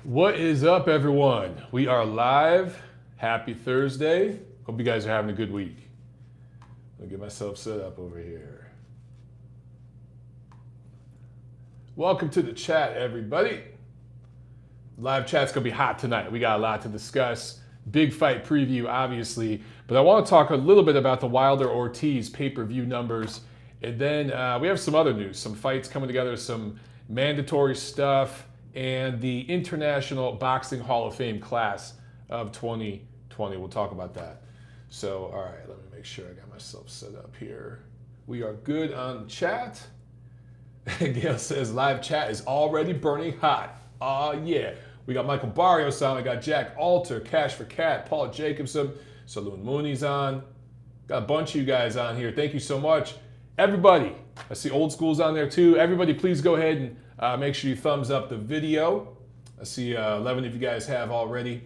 What is up, everyone? We are live. Happy Thursday. Hope you guys are having a good week. I'll get myself set up over here. Welcome to the chat, everybody. Live chat's gonna be hot tonight. We got a lot to discuss. Big fight preview, obviously, but I want to talk a little bit about the Wilder-Ortiz pay-per-view numbers, and then we have some other news, some fights coming together, some mandatory stuff, and the International Boxing Hall of Fame class of 2020. We'll talk about that. So, all right, let me make sure I got myself set up here. We are good on chat. Gail says live chat is already burning hot. Oh, yeah. We got Michael Barrios on. We got Jack Alter, Cash for Cat, Paul Jacobson, Saloon Mooney's on. Got a bunch of you guys on here. Thank you so much. Everybody, I see Old School's on there too. Everybody, please go ahead and make sure you thumbs up the video. I see 11 of you guys have already.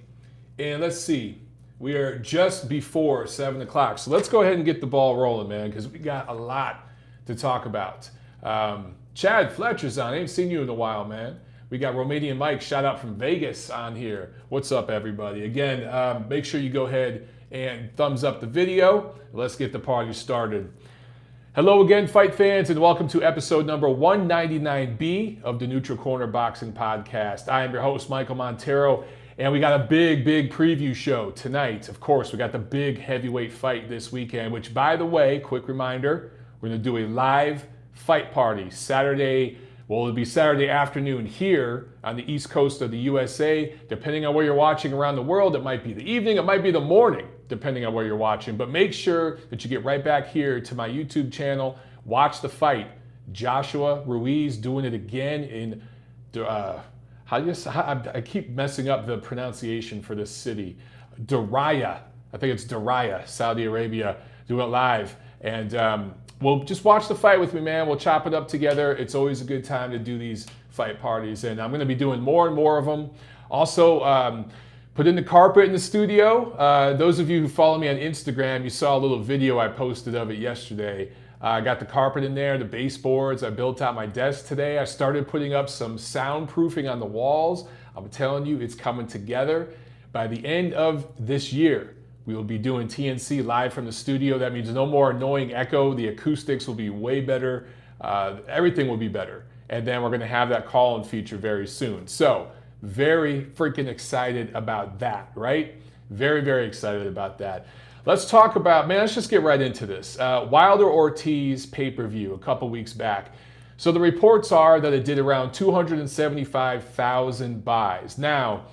And let's see, we are just before 7 o'clock. So let's go ahead and get the ball rolling, man, because we got a lot to talk about. Chad Fletcher's on. I ain't seen you in a while, man. We got Romanian Mike, shout out from Vegas on here. What's up, everybody? Again, make sure you go ahead and thumbs up the video. Let's get the party started. Hello again, fight fans, and welcome to episode number 199B of the Neutral Corner Boxing Podcast. I am your host, Michael Montero, and we got a big preview show tonight. Of course, we got the big heavyweight fight this weekend, which, by the way, quick reminder, we're going to do a live fight party Saturday. Well, it'll be Saturday afternoon here on the East Coast of the USA. Depending on where you're watching around the world, it might be the evening, it might be the morning, depending on where you're watching. But make sure that you get right back here to my YouTube channel. Watch the fight. Joshua Ruiz doing it again in, I keep messing up the pronunciation for this city. Diriyah. I think it's Diriyah, Saudi Arabia, doing it live. And well, just watch the fight with me, man. We'll chop it up together. It's always a good time to do these fight parties, and I'm going to be doing more and more of them. Also, put in the carpet in the studio. Those of you who follow me on Instagram, you saw a little video I posted of it yesterday. I got the carpet in there, the baseboards. I built out my desk today. I started putting up some soundproofing on the walls. I'm telling you, it's coming together. By the end of this year, we will be doing TNC live from the studio. That means no more annoying echo. The acoustics will be way better. Everything will be better. And then we're going to have that call-in feature very soon. So very freaking excited about that, right? Very excited about that. Let's talk about, man, let's just get right into this. Wilder-Ortiz pay-per-view a couple weeks back. So the reports are that it did around 275,000 buys. Now,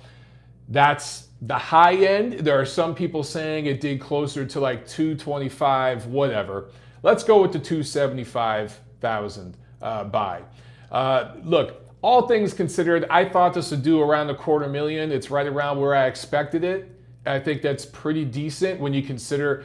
that's the high end. There are some people saying it did closer to like 225, whatever. Let's go with the 275,000 buy. Look, all things considered, I thought this would do around $250,000. It's right around where I expected it. I think that's pretty decent when you consider.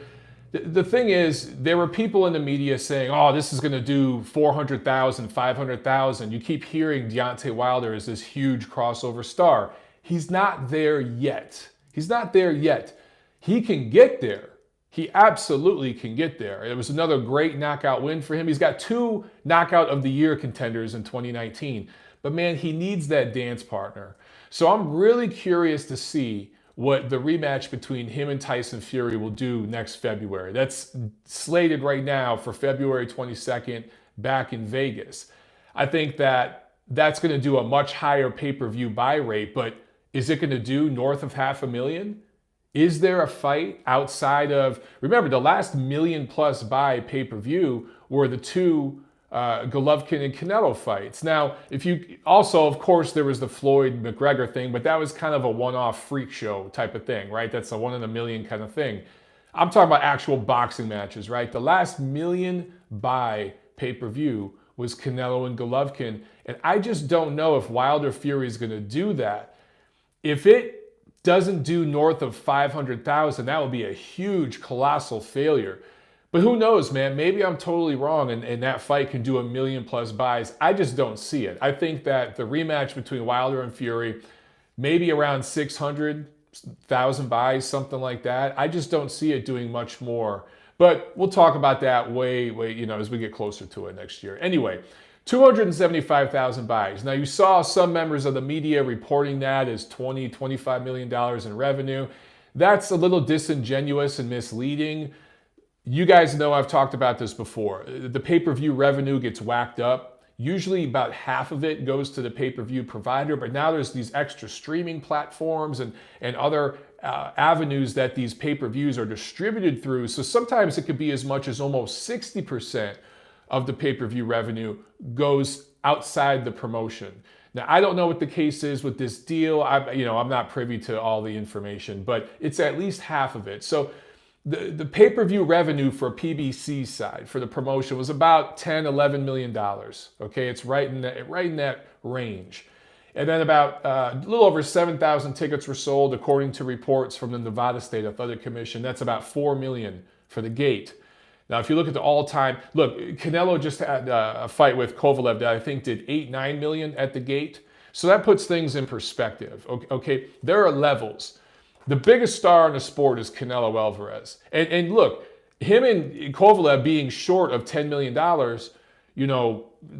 The thing is, there were people in the media saying, oh, this is going to do 400,000, 500,000. You keep hearing Deontay Wilder is this huge crossover star. He's not there yet. He's not there yet. He can get there. He absolutely can get there. It was another great knockout win for him. He's got 2 knockout of the year contenders in 2019. But man, he needs that dance partner. So I'm really curious to see what the rematch between him and Tyson Fury will do next February. That's slated right now for February 22nd back in Vegas. I think that that's going to do a much higher pay-per-view buy rate, but is it going to do north of 500,000? Is there a fight outside of, remember, the last million-plus buy pay-per-view were the 2 Golovkin and Canelo fights. Now, if you also, of course, there was the Floyd McGregor thing, but that was kind of a one-off freak show type of thing, right? That's a 1 in a million kind of thing. I'm talking about actual boxing matches, right? The last million buy pay-per-view was Canelo and Golovkin, and I just don't know if Wilder Fury is going to do that. If it doesn't do north of 500,000, that would be a huge, colossal failure. But who knows, man? Maybe I'm totally wrong and that fight can do 1 million+ buys. I just don't see it. I think that the rematch between Wilder and Fury, maybe around 600,000 buys, something like that. I just don't see it doing much more. But we'll talk about that way, as we get closer to it next year. Anyway, 275,000 buys. Now you saw some members of the media reporting that as $20-25 million in revenue. That's a little disingenuous and misleading. You guys know I've talked about this before. The pay-per-view revenue gets whacked up. Usually about half of it goes to the pay-per-view provider, but now there's these extra streaming platforms and other avenues that these pay-per-views are distributed through. So sometimes it could be as much as almost 60% of the pay-per-view revenue goes outside the promotion. Now, I don't know what the case is with this deal. I'm not privy to all the information, but it's at least half of it. So the pay-per-view revenue for PBC side, for the promotion, was about $10-11 million. Okay, it's right in that range. And then about a little over 7,000 tickets were sold, according to reports from the Nevada State Athletic Commission. That's about $4 million for the gate. Now, if you look at the all-time, look, Canelo just had a fight with Kovalev that I think did $8-9 million at the gate. So that puts things in perspective. Okay, there are levels. The biggest star in the sport is Canelo Alvarez. And look, him and Kovalev being short of $10 million,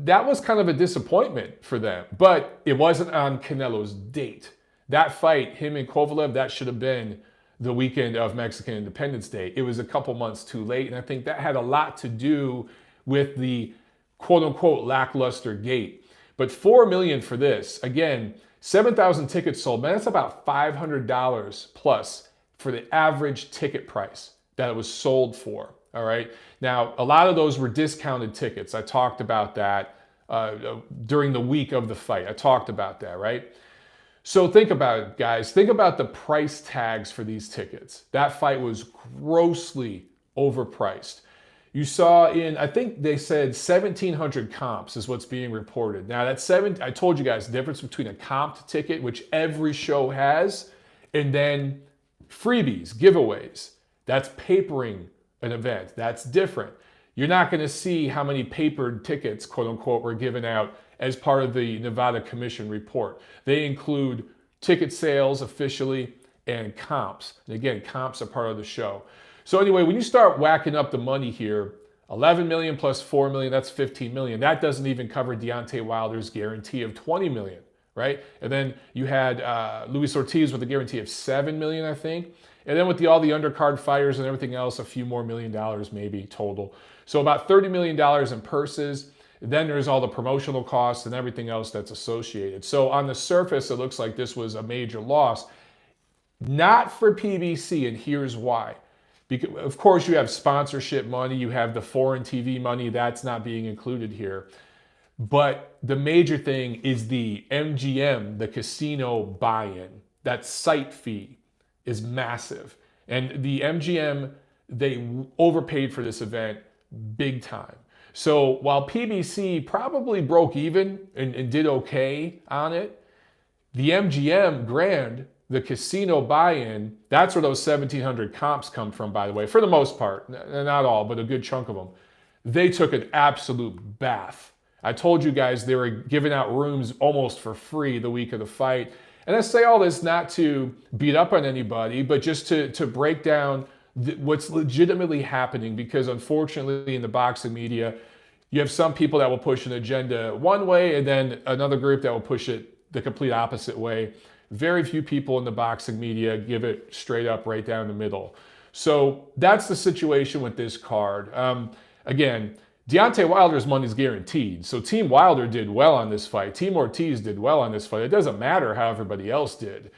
that was kind of a disappointment for them. But it wasn't on Canelo's date. That fight, him and Kovalev, that should have been the weekend of Mexican Independence Day. It was a couple months too late, and I think that had a lot to do with the quote-unquote lackluster gate. But $4 million for this, again, 7,000 tickets sold, man, that's about $500 plus for the average ticket price that it was sold for, all right? Now, a lot of those were discounted tickets. I talked about that during the week of the fight. I talked about that, right? So think about it, guys. Think about the price tags for these tickets. That fight was grossly overpriced. You saw I think they said 1,700 comps is what's being reported. Now I told you guys the difference between a comped ticket, which every show has, and then freebies, giveaways. That's papering an event. That's different. You're not going to see how many papered tickets, quote unquote, were given out as part of the Nevada Commission report. They include ticket sales officially and comps. And again, comps are part of the show. So anyway, when you start whacking up the money here, 11 million plus 4 million, that's 15 million. That doesn't even cover Deontay Wilder's guarantee of 20 million, right? And then you had Ruiz-Ortiz with a guarantee of 7 million, I think. And then with all the undercard fighters and everything else, a few more $1 million maybe total. So about $30 million in purses. Then there's all the promotional costs and everything else that's associated. So on the surface, it looks like this was a major loss. Not for PBC, and here's why. Because, of course, you have sponsorship money, you have the foreign TV money, that's not being included here. But the major thing is the MGM, the casino buy-in. That site fee is massive. And the MGM, they overpaid for this event big time. So while PBC probably broke even and did okay on it, the MGM Grand, the casino buy-in, that's where those 1,700 comps come from, by the way, for the most part. Not all, but a good chunk of them. They took an absolute bath. I told you guys they were giving out rooms almost for free the week of the fight. And I say all this not to beat up on anybody, but just to break down what's legitimately happening, because unfortunately in the boxing media, you have some people that will push an agenda one way and then another group that will push it the complete opposite way. Very few people in the boxing media give it straight up right down the middle. So that's the situation with this card. Again, Deontay Wilder's money is guaranteed. So Team Wilder did well on this fight. Team Ortiz did well on this fight. It doesn't matter how everybody else did.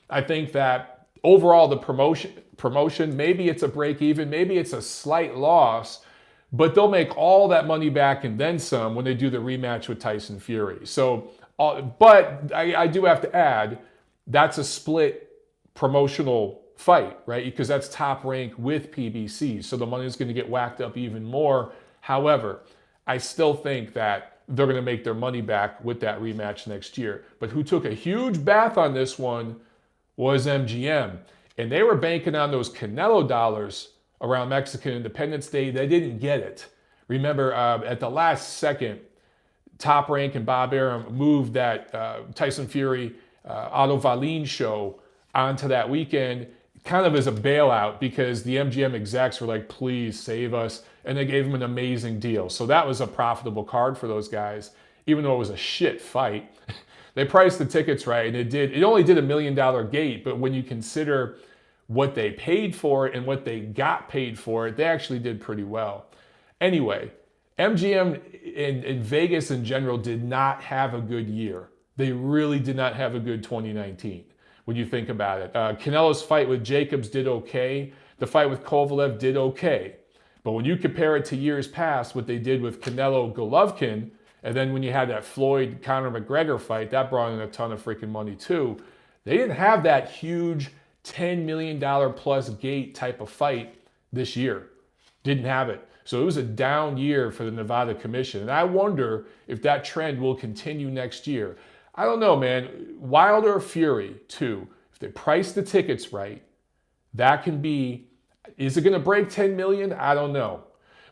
I think that overall the promotion, maybe it's a break even, maybe it's a slight loss, but they'll make all that money back and then some when they do the rematch with Tyson Fury. So, but I do have to add, that's a split promotional fight, right? Because that's Top Rank with PBC. So the money is going to get whacked up even more. However, I still think that they're going to make their money back with that rematch next year. But who took a huge bath on this one was MGM. And they were banking on those Canelo dollars around Mexican Independence Day. They didn't get it. Remember, at the last second, Top Rank and Bob Arum moved that Tyson Fury Otto Wallin show onto that weekend, kind of as a bailout, because the MGM execs were like, please save us. And they gave him an amazing deal. So that was a profitable card for those guys. even though it was a shit fight. They priced the tickets right, and it only did $1 million gate, but when you consider what they paid for it and what they got paid for it, they actually did pretty well. Anyway, MGM in Vegas in general did not have a good year. They really did not have a good 2019 when you think about it. Canelo's fight with Jacobs did okay. The fight with Kovalev did okay. But when you compare it to years past, what they did with Canelo-Golovkin, and then when you had that Floyd-Conor McGregor fight, that brought in a ton of freaking money too. They didn't have that huge $10 million plus gate type of fight this year. Didn't have it. So it was a down year for the Nevada Commission. And I wonder if that trend will continue next year. I don't know, man. Wilder Fury, too. If they price the tickets right, that can be, is it going to break 10 million? I don't know.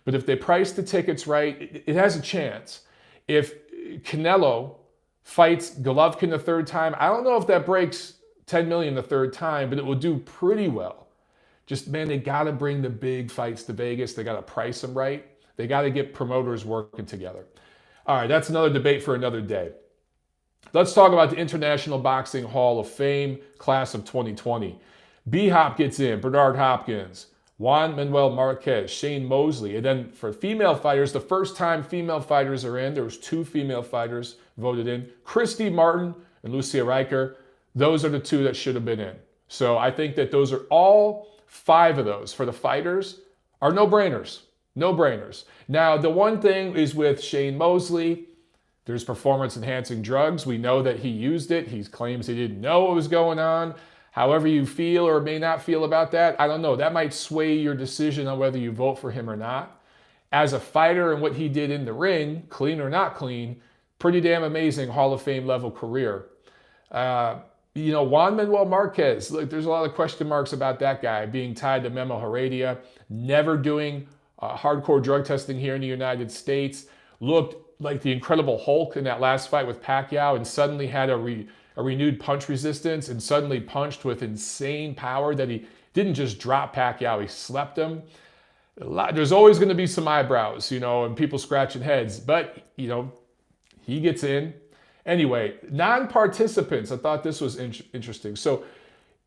But if they price the tickets right, it has a chance. If Canelo fights Golovkin the third time, I don't know if that breaks 10 million the third time, but it will do pretty well. Just, man, they got to bring the big fights to Vegas. They got to price them right. They got to get promoters working together. All right, that's another debate for another day. Let's talk about the International Boxing Hall of Fame class of 2020. B-Hop gets in, Bernard Hopkins, Juan Manuel Marquez, Shane Mosley. And then for female fighters, the first time female fighters are in, there was 2 female fighters voted in, Christy Martin and Lucia Riker. Those are the 2 that should have been in. So I think that those are all 5 of those for the fighters are no-brainers. No-brainers. Now, the one thing is with Shane Mosley, there's performance-enhancing drugs. We know that he used it. He claims he didn't know what was going on. However you feel or may not feel about that, I don't know. That might sway your decision on whether you vote for him or not. As a fighter and what he did in the ring, clean or not clean, pretty damn amazing Hall of Fame level career. Juan Manuel Marquez, look, there's a lot of question marks about that guy being tied to Memo Heredia, never doing hardcore drug testing here in the United States, looked like the Incredible Hulk in that last fight with Pacquiao and suddenly had a renewed punch resistance and suddenly punched with insane power that he didn't just drop Pacquiao, he slept him. There's always going to be some eyebrows, and people scratching heads, but, he gets in. Anyway, non-participants, I thought this was interesting. So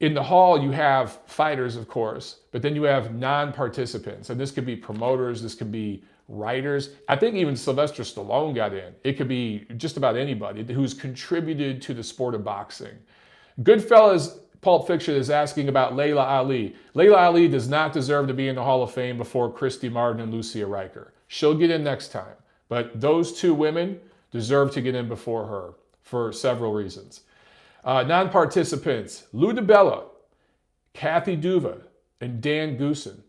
in the hall, you have fighters, of course, but then you have non-participants. And this could be promoters, this could be writers. I think even Sylvester Stallone got in. It could be just about anybody who's contributed to the sport of boxing. Goodfellas Pulp Fiction is asking about Layla Ali. Layla Ali does not deserve to be in the Hall of Fame before Christy Martin and Lucia Riker. She'll get in next time. But those 2 women deserve to get in before her for several reasons. Non-participants, Lou DiBella, Kathy Duva, and Dan Goosen.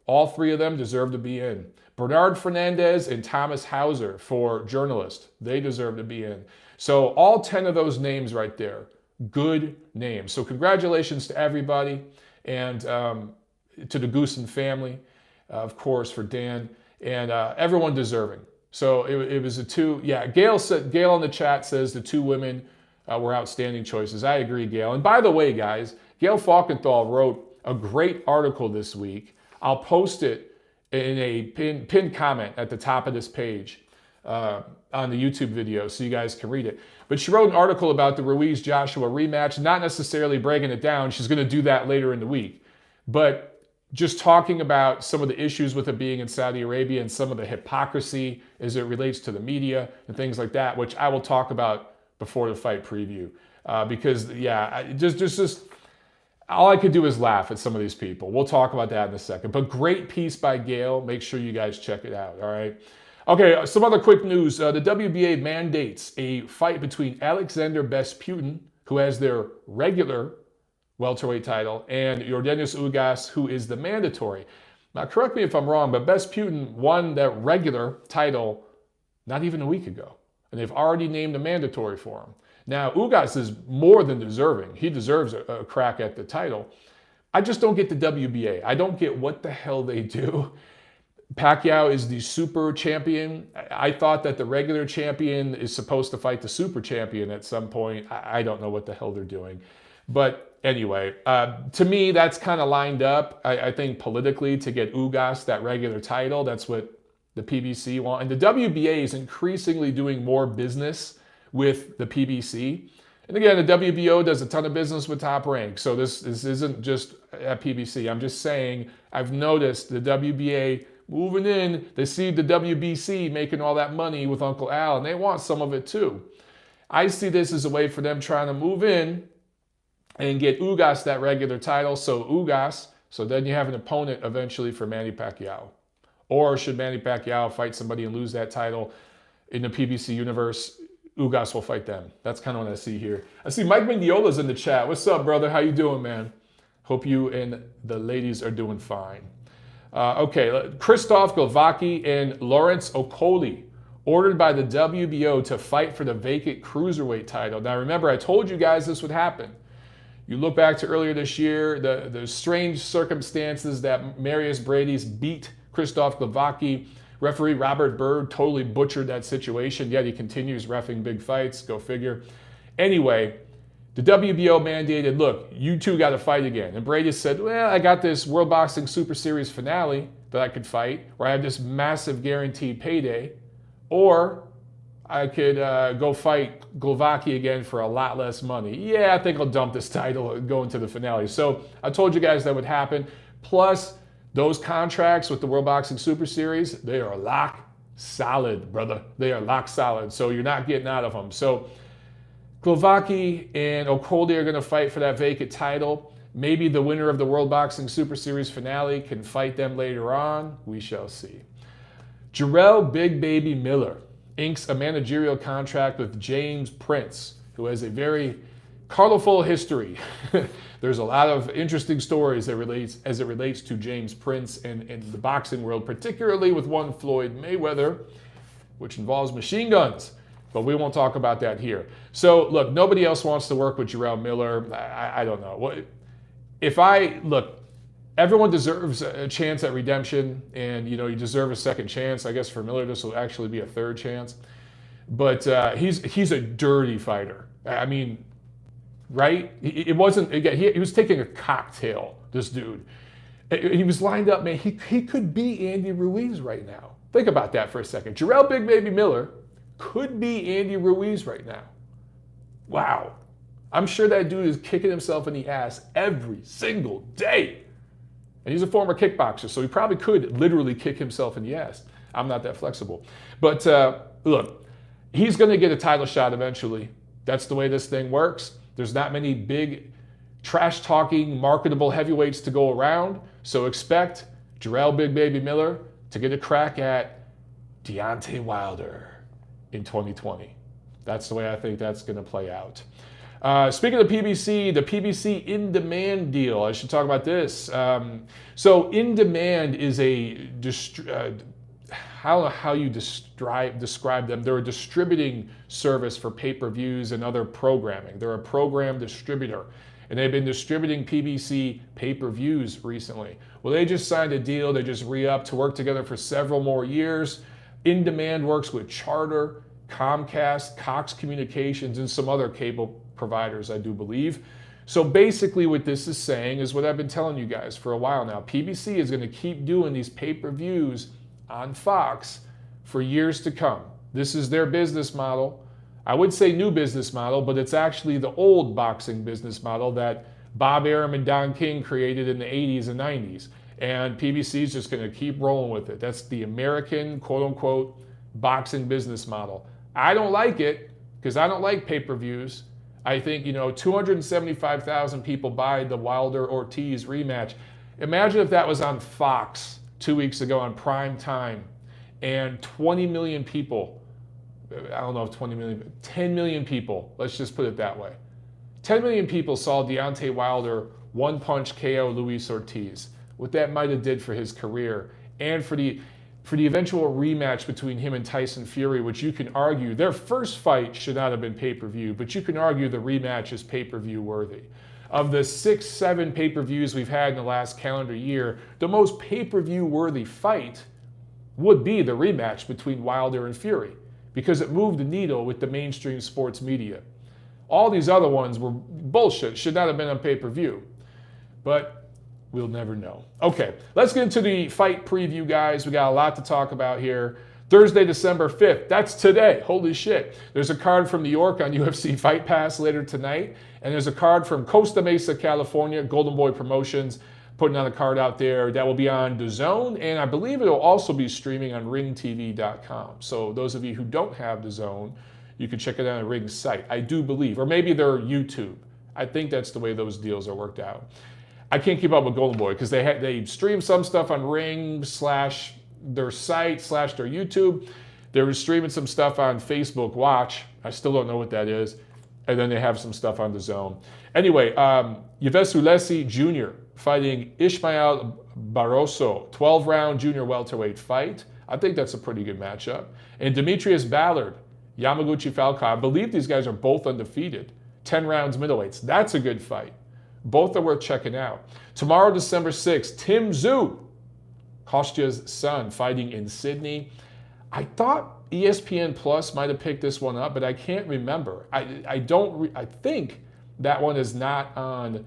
All 3 of them deserve to be in. Bernard Fernandez and Thomas Hauser for journalists. They deserve to be in. So all 10 of those names right there, good names. So congratulations to everybody and to the Goosen family, of course, for Dan, and everyone deserving. So it was a 2. Yeah, Gail in the chat says the 2 women were outstanding choices. I agree, Gail. And by the way, guys, Gail Falkenthal wrote a great article this week. I'll post it in a pinned comment at the top of this page on the YouTube video so you guys can read it. But she wrote an article about the Ruiz-Joshua rematch, not necessarily breaking it down. She's going to do that later in the week. But just talking about some of the issues with it being in Saudi Arabia and some of the hypocrisy as it relates to the media and things like that, which I will talk about before the fight preview. Because, yeah, just all I could do is laugh at some of these people. We'll talk about that in a second. But great piece by Gail. Make sure you guys check it out, all right? Okay, some other quick news. The WBA mandates a fight between Alexander Besputin, who has their regular welterweight title, and Yordenis Ugas, who is the mandatory. Now, correct me if I'm wrong, but Besputin won that regular title not even a week ago, and they've already named a mandatory for him. Now, Ugas is more than deserving. He deserves a crack at the title. I just don't get the WBA. I don't get what the hell they do. Pacquiao is the super champion. I thought that the regular champion is supposed to fight the super champion at some point. I don't know what the hell they're doing. But anyway, to me, that's kind of lined up, I think, politically to get Ugas that regular title. That's what the PBC want, and the WBA is increasingly doing more business with the PBC. And again, the WBO does a ton of business with Top Rank, so this isn't just at PBC. I'm just saying, I've noticed the WBA moving in. They see the WBC making all that money with Uncle Al, and they want some of it too. I see this as a way for them trying to move in and get Ugas that regular title. So Ugas, so then you have an opponent eventually for Manny Pacquiao. Or should Manny Pacquiao fight somebody and lose that title in the PBC universe, Ugas will fight them. That's kind of what I see here. I see Mike Mendiola's in the chat. What's up, brother? How you doing, man? Hope you and the ladies are doing fine. Okay, Christoph Glovacki and Lawrence Okoli ordered by the WBO to fight for the vacant cruiserweight title. Now remember, I told you guys this would happen. You look back to earlier this year, the strange circumstances that Marius Brady's beat Christoph Glovacki. Referee Robert Byrd totally butchered that situation, yet he continues reffing big fights. Go figure. Anyway, the WBO mandated, look, you two got to fight again. And Brady said, well, I got this World Boxing Super Series finale that I could fight, where I have this massive guaranteed payday, or I could go fight Glovacki again for a lot less money. Yeah, I think I'll dump this title and go into the finale. So I told you guys that would happen. Plus, those contracts with the World Boxing Super Series, they are lock solid, brother. They are lock solid, so you're not getting out of them. So Glovacki and Okoli are going to fight for that vacant title. Maybe the winner of the World Boxing Super Series finale can fight them later on. We shall see. Jarrell Big Baby Miller inks a managerial contract with James Prince, who has a very colorful history. There's a lot of interesting stories as it relates to James Prince and the boxing world, particularly with one Floyd Mayweather, which involves machine guns. But we won't talk about that here. So look, nobody else wants to work with Jarrell Miller. I don't know. Look, everyone deserves a chance at redemption, and you deserve a second chance. I guess for Miller, this will actually be a third chance. But he's a dirty fighter. I mean, right? It wasn't, again, he was taking a cocktail, this dude. He was lined up, man. He could be Andy Ruiz right now. Think about that for a second. Jarrell Big Baby Miller could be Andy Ruiz right now. Wow. I'm sure that dude is kicking himself in the ass every single day. And he's a former kickboxer, so he probably could literally kick himself in the ass. I'm not that flexible. But look, he's going to get a title shot eventually. That's the way this thing works. There's not many big, trash-talking, marketable heavyweights to go around, so expect Jarrell Big Baby Miller to get a crack at Deontay Wilder in 2020. That's the way I think that's going to play out. Speaking of PBC, the PBC In Demand deal. I should talk about this. So In Demand is I don't know how you describe them. They're a distributing service for pay-per-views and other programming. They're a program distributor, and they've been distributing PBC pay-per-views recently. Well, they just signed a deal. They just re-upped to work together for several more years. In Demand works with Charter, Comcast, Cox Communications, and some other cable providers, I do believe. So basically what this is saying is what I've been telling you guys for a while now. PBC is going to keep doing these pay-per-views on Fox for years to come. This is their business model. I would say new business model, but it's actually the old boxing business model that Bob Arum and Don King created in the 80s and 90s. And PBC is just going to keep rolling with it. That's the American, quote-unquote, boxing business model. I don't like it because I don't like pay-per-views. I think, 275,000 people buy the Wilder-Ortiz rematch. Imagine if that was on Fox 2 weeks ago on prime time and 20 million people, I don't know if 20 million, 10 million people, let's just put it that way. 10 million people saw Deontay Wilder one-punch KO Luis Ortiz. What that might have did for his career and for the eventual rematch between him and Tyson Fury, which you can argue their first fight should not have been pay-per-view, but you can argue the rematch is pay-per-view worthy. Of the 6-7 pay-per-views we've had in the last calendar year, the most pay-per-view worthy fight would be the rematch between Wilder and Fury, because it moved the needle with the mainstream sports media. All these other ones were bullshit, should not have been on pay-per-view. But We'll never know. Okay, let's get into the fight preview, guys. We got a lot to talk about here. Thursday, December 5th. That's today. Holy shit. There's a card from New York on UFC Fight Pass later tonight. And there's a card from Costa Mesa, California, Golden Boy Promotions, putting on a card out there that will be on DAZN. And I believe it'll also be streaming on ringtv.com. So those of you who don't have DAZN, you can check it out on Ring's site. I do believe. Or maybe their YouTube. I think that's the way those deals are worked out. I can't keep up with Golden Boy because they stream some stuff on Ring / their site / their YouTube. They were streaming some stuff on Facebook Watch. I still don't know what that is. And then they have some stuff on DAZN. Anyway, Yves Ulesi Jr. fighting Ishmael Barroso, 12-round junior welterweight fight. I think that's a pretty good matchup. And Demetrius Ballard, Yamaguchi Falcao. I believe these guys are both undefeated. 10 rounds middleweights. That's a good fight. Both are worth checking out. Tomorrow, December 6th, Tim Tszyu, Kostya's son, fighting in Sydney. I thought ESPN Plus might have picked this one up, but I can't remember. I think that one is not on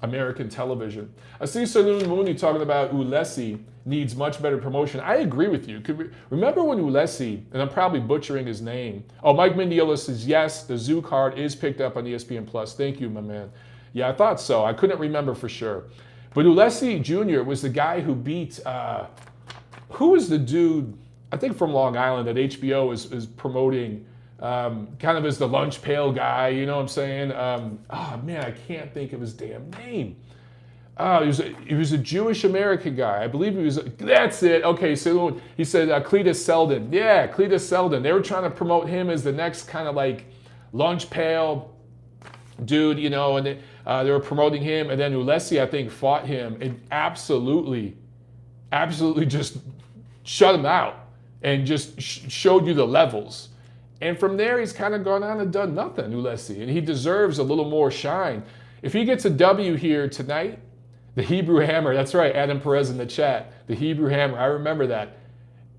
American television. I see Saloon Mooney talking about Ulesi needs much better promotion. I agree with you. Remember when Ulesi, and I'm probably butchering his name. Oh, Mike Mendiola says, yes, the Tszyu card is picked up on ESPN Plus. Thank you, my man. Yeah, I thought so. I couldn't remember for sure. But Ulesi Jr. was the guy who beat, who was the dude, I think from Long Island, that HBO is promoting kind of as the lunch pail guy, you know what I'm saying? Oh man, I can't think of his damn name. He was a Jewish American guy. I believe he was, that's it. Okay, so he said Cletus Selden. Yeah, Cletus Selden. They were trying to promote him as the next kind of like lunch pail dude, you know, and they were promoting him. And then Ulesi, I think, fought him and absolutely just shut him out and just showed you the levels. And from there, he's kind of gone on and done nothing, Ulesi, and he deserves a little more shine. If he gets a W here tonight, the Hebrew Hammer, that's right, Adam Perez in the chat, the Hebrew Hammer, I remember that.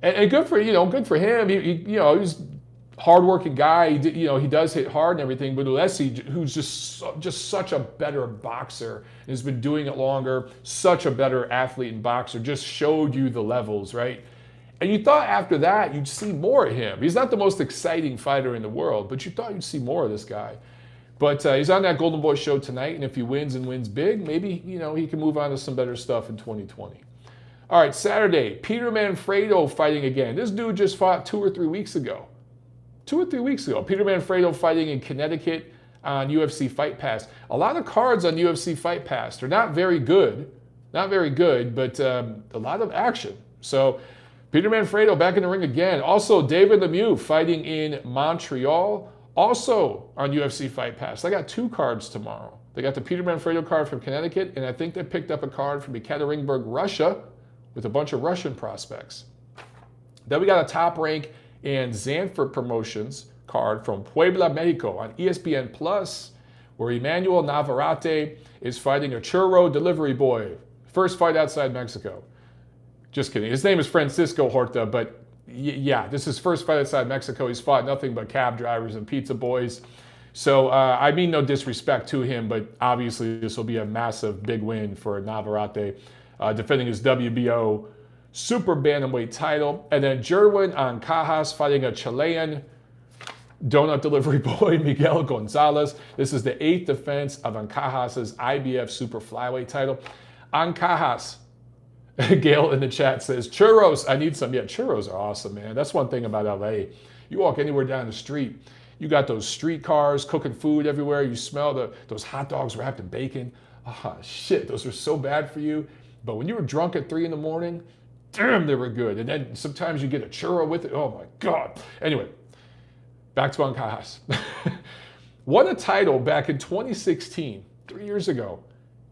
And good for, good for him. He's a hardworking guy. He does hit hard and everything, but Ulesi, who's just such a better boxer, and has been doing it longer, such a better athlete and boxer, just showed you the levels, right? And you thought after that you'd see more of him. He's not the most exciting fighter in the world, but you thought you'd see more of this guy. But he's on that Golden Boy show tonight, and if he wins and wins big, maybe he can move on to some better stuff in 2020. All right, Saturday, Peter Manfredo fighting again. This dude just fought 2 or 3 weeks ago. 2 or 3 weeks ago, Peter Manfredo fighting in Connecticut on UFC Fight Pass. A lot of cards on UFC Fight Pass. They're not very good, but a lot of action. So Peter Manfredo back in the ring again. Also, David Lemieux fighting in Montreal, also on UFC Fight Pass. I got 2 cards tomorrow. They got the Peter Manfredo card from Connecticut, and I think they picked up a card from Ekaterinburg, Russia, with a bunch of Russian prospects. Then we got a Top Rank and Zanfort Promotions card from Puebla, Mexico on ESPN Plus, where Emmanuel Navarrete is fighting a churro delivery boy. First fight outside Mexico. Just kidding. His name is Francisco Horta, but yeah, this is his first fight outside Mexico. He's fought nothing but cab drivers and pizza boys. So I mean no disrespect to him, but obviously this will be a massive big win for Navarrete, defending his WBO super bantamweight title. And then Jerwin Ancajas fighting a Chilean donut delivery boy, Miguel Gonzalez. This is the 8th defense of Ancajas' IBF super flyweight title. Ancajas, Gail in the chat says, churros, I need some. Yeah, churros are awesome, man. That's one thing about LA. You walk anywhere down the street, you got those street cars cooking food everywhere. You smell those hot dogs wrapped in bacon. Ah, shit, those are so bad for you. But when you were drunk at 3 in the morning, damn, they were good. And then sometimes you get a churro with it. Oh my God. Anyway, back to Ancajas. Won a title back in 2016, 3 years ago.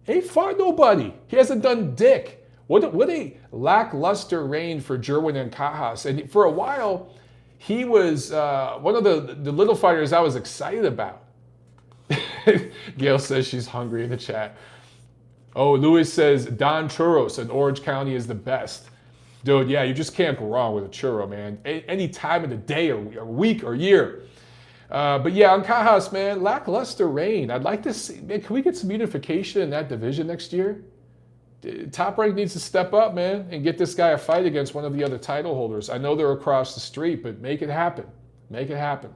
Ain't fought nobody. He hasn't done dick. What a lackluster reign for Jerwin Ancajas. And for a while, he was one of the little fighters I was excited about. Gail says she's hungry in the chat. Oh, Luis says Don Churros in Orange County is the best. Dude, yeah, you just can't go wrong with a churro, man. Any time of the day or week or year. But yeah, Ancajas, man, lackluster reign. I'd like to see, man, can we get some unification in that division next year? Top Rank needs to step up, man, and get this guy a fight against one of the other title holders. I know they're across the street, but make it happen. Make it happen.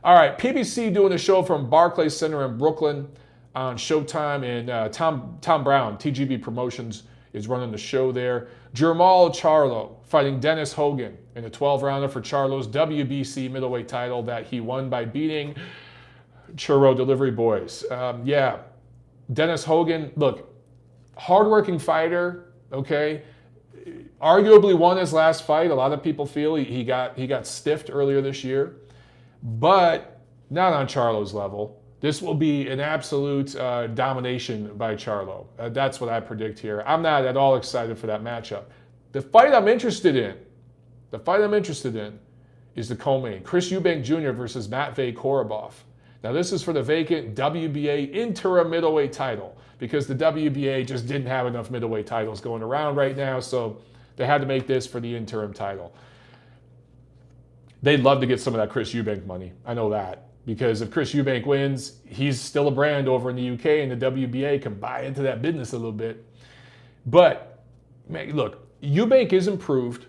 All right, PBC doing a show from Barclays Center in Brooklyn on Showtime, and Tom Brown, TGB Promotions, is running the show there. Jermall Charlo fighting Dennis Hogan in a 12-rounder for Charlo's WBC middleweight title that he won by beating Churro Delivery Boys. Yeah, Dennis Hogan, look, hardworking fighter, okay? Arguably won his last fight. A lot of people feel he got stiffed earlier this year, but not on Charlo's level. This will be an absolute domination by Charlo. That's what I predict here. I'm not at all excited for that matchup. The fight I'm interested in is the co-main. Chris Eubank Jr. versus Matvey Korobov. Now this is for the vacant WBA interim middleweight title because the WBA just didn't have enough middleweight titles going around right now, so they had to make this for the interim title. They'd love to get some of that Chris Eubank money. I know that. Because if Chris Eubank wins, he's still a brand over in the UK, and the WBA can buy into that business a little bit. But, man, look, Eubank is improved.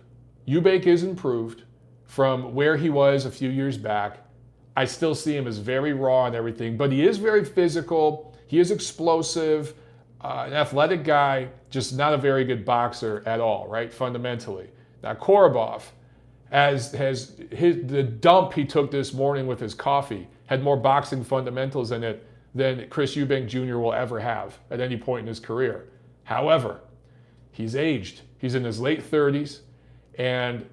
Eubank is improved from where he was a few years back. I still see him as very raw and everything, but he is very physical. He is explosive, an athletic guy, just not a very good boxer at all, right, fundamentally. Now, Korobov, the dump he took this morning with his coffee had more boxing fundamentals in it than Chris Eubank Jr. will ever have at any point in his career. However, he's aged. He's in his late 30s, and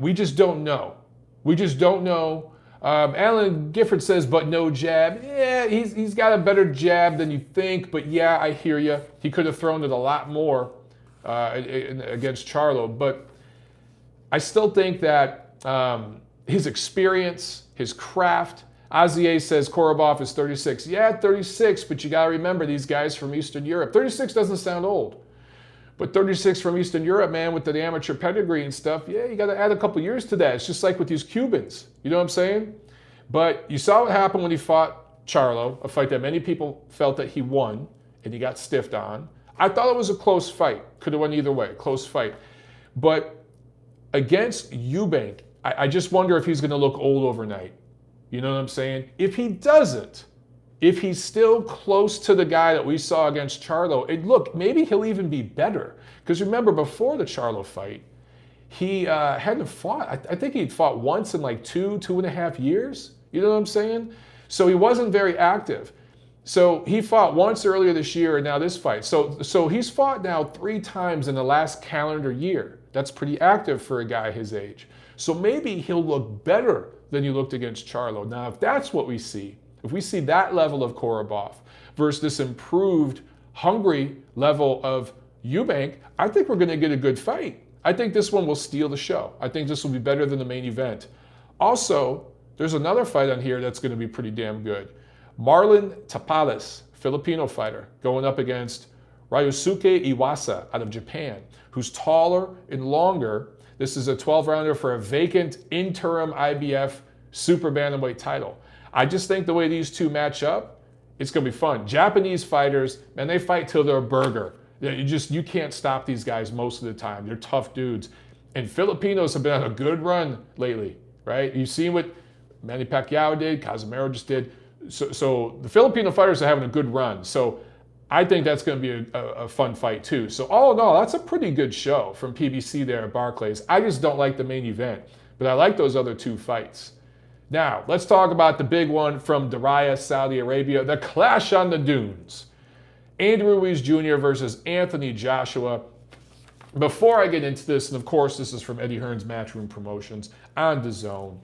we just don't know. We just don't know. Alan Gifford says, but no jab. Yeah, he's got a better jab than you think, but yeah, I hear you. He could have thrown it a lot more against Charlo, but I still think that his experience, his craft. Azier says Korobov is 36. Yeah, 36, but you got to remember these guys from Eastern Europe. 36 doesn't sound old, but 36 from Eastern Europe, man, with the amateur pedigree and stuff, yeah, you got to add a couple years to that. It's just like with these Cubans. You know what I'm saying? But you saw what happened when he fought Charlo, a fight that many people felt that he won, and he got stiffed on. I thought it was a close fight. Could have went either way, close fight. But against Eubank, I just wonder if he's going to look old overnight. You know what I'm saying? If he doesn't, if he's still close to the guy that we saw against Charlo, look, maybe he'll even be better. Because remember, before the Charlo fight, he hadn't fought. I think he'd fought once in like 2.5 years. You know what I'm saying? So he wasn't very active. So he fought once earlier this year and now this fight. So he's fought now 3 times in the last calendar year. That's pretty active for a guy his age. So maybe he'll look better than he looked against Charlo. Now, if that's what we see, if we see that level of Korobov versus this improved, hungry level of Eubank, I think we're going to get a good fight. I think this one will steal the show. I think this will be better than the main event. Also, there's another fight on here that's going to be pretty damn good. Marlon Tapales, Filipino fighter, going up against Ryosuke Iwasa out of Japan, who's taller and longer. This is a 12-rounder for a vacant interim IBF super bantamweight title. I just think the way these two match up, it's going to be fun. Japanese fighters, man, they fight till they're a burger. You can't stop these guys most of the time. They're tough dudes. And Filipinos have been on a good run lately, right? You've seen what Manny Pacquiao did, Casimero just did. So the Filipino fighters are having a good run. So I think that's going to be a fun fight too. So all in all, that's a pretty good show from PBC there at Barclays. I just don't like the main event, but I like those other 2 fights. Now, let's talk about the big one from Diriyah, Saudi Arabia, the Clash on the Dunes. Andrew Ruiz Jr. versus Anthony Joshua. Before I get into this, and of course this is from Eddie Hearn's Matchroom Promotions on DAZN.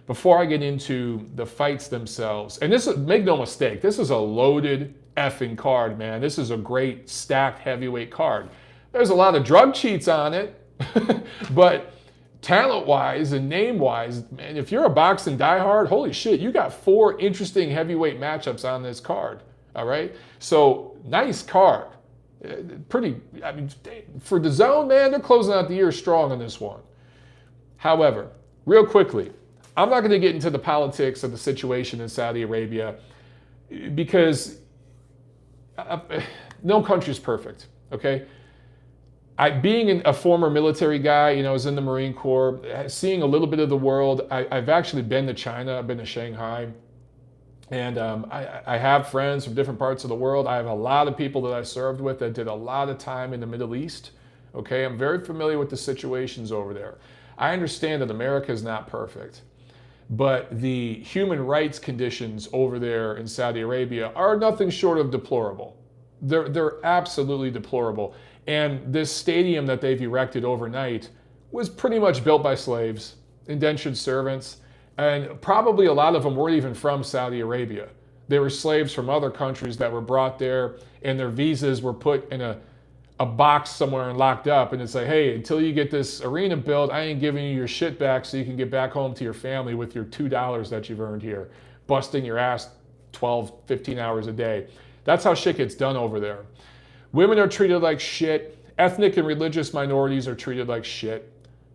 Before I get into the fights themselves, and this is, make no mistake, this is a loaded effing card, man. This is a great stacked heavyweight card. There's a lot of drug cheats on it, but talent-wise and name-wise, man, if you're a boxing diehard, holy shit, you got 4 interesting heavyweight matchups on this card, all right? So, nice card. Pretty, I mean, for DAZN, man, they're closing out the year strong on this one. However, real quickly, I'm not going to get into the politics of the situation in Saudi Arabia because no country's perfect. okay? Being a former military guy, I was in the Marine Corps, seeing a little bit of the world. I've actually been to China, I've been to Shanghai, and I have friends from different parts of the world. I have a lot of people that I served with that did a lot of time in the Middle East, okay? I'm very familiar with the situations over there. I understand that America is not perfect, but the human rights conditions over there in Saudi Arabia are nothing short of deplorable. They're absolutely deplorable. And this stadium that they've erected overnight was pretty much built by slaves, indentured servants, and probably a lot of them weren't even from Saudi Arabia. They were slaves from other countries that were brought there, and their visas were put in a box somewhere and locked up, and it's like, hey, until you get this arena built, I ain't giving you your shit back so you can get back home to your family with your $2 that you've earned here, busting your ass 12, 15 hours a day. That's how shit gets done over there. Women are treated like shit. Ethnic and religious minorities are treated like shit.